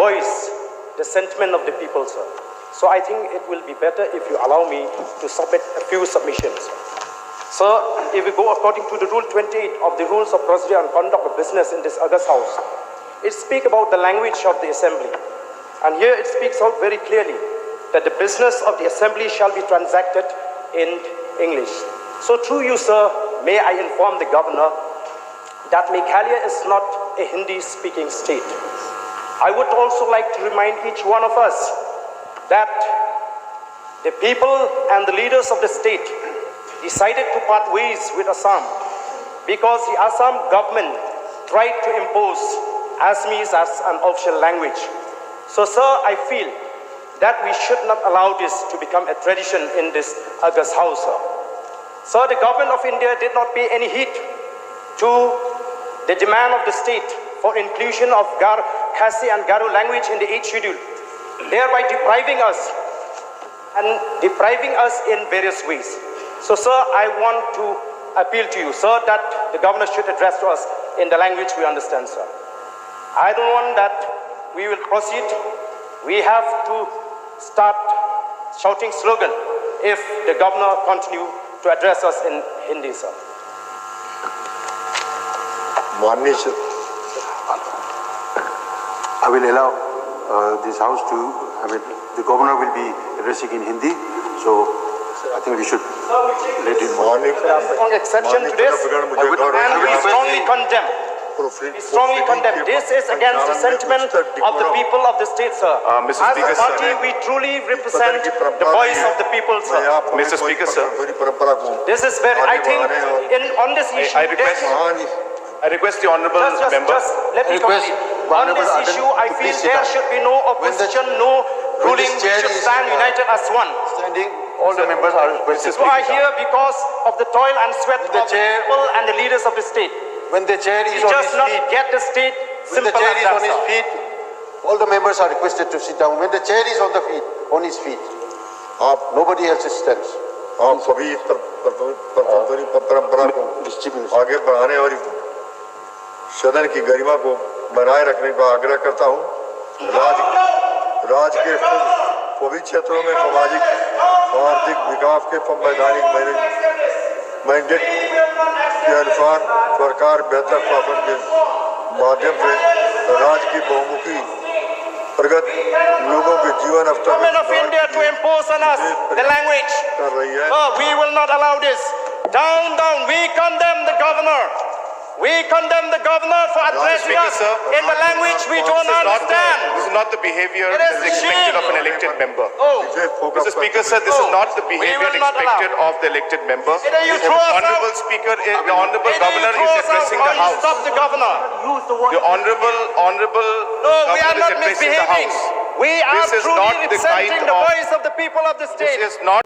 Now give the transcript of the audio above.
voice the sentiment of the people, sir. So I think it will be better if you allow me to submit a few submissions. Sir, if we go according to the Rule 28 of the Rules of Procedure and Conduct of Business in this August House, it speaks about the language of the Assembly. And here it speaks out very clearly that the business of the Assembly shall be transacted in English. So through you, sir, may I inform the Governor that Meghalaya is not a Hindi-speaking state. I would also like to remind each one of us that the people and the leaders of the state decided to part ways with Assam because the Assam government tried to impose Assamese as an official language. So, sir, I feel that we should not allow this to become a tradition in this August House, sir. Sir, the government of India did not pay any heed to the demand of the state for inclusion of Khasi and Garo language in the 8th schedule, thereby depriving us in various ways. So, sir, I want to appeal to you, sir, that the governor should address to us in the language we understand, sir. I don't want that we will proceed. We have to start shouting slogan if the governor continue to address us in Hindi, sir. I will allow this house to, the governor will be addressing in Hindi, so I think we should let him on. Strong exception to this, and we strongly condemn. We strongly condemn. This is against the sentiment of the people of the state, sir. Mr. As Speaker, a party, we truly represent the voice of the people, sir. Mr. Speaker, sir. This is where I think on this issue, I request the honourable member. Just let me complete. On this issue, I feel there should be no opposition, no ruling. We should stand united as one. All the members are requested. We are here because of the toil and sweat of the people and the leaders of the state. When the chair is We on just his not feet, get the state when the simple chair as is that, on his sir. feet, all the members are requested to sit down. When the chair is on his feet, nobody else stands. आप सभी परंपरा को आगे बढ़ाने और सदन की गरिमा को बनाए रखने का आग्रह करता हूँ। राज्य के सभी क्षेत्रों में सामाजिक आर्थिक विकास के संवैधानिक मैंडेट के अनुसार सरकार बेहतर शासन के माध्यम से राज्य की बहुमुखी प्रगत लोगों के जीवन स्तर Government of India to impose on us the language. कर रही है। We will not allow this. Down, down. We condemn the governor. We condemn the governor for addressing us in the language we don't understand. This is not the behavior It that is is expected shame. of an elected member. Oh, Mr. Speaker, sir, this is not the we behavior will not expected allow. of the elected member. Either you The throw us honourable out. Speaker, the honourable Either governor you is throw us addressing out the or you house. stop the governor. The honourable No, we are governor not is addressing the misbehaving. house. We are This is truly not the representing kind the of- voice of the people of the state. This is not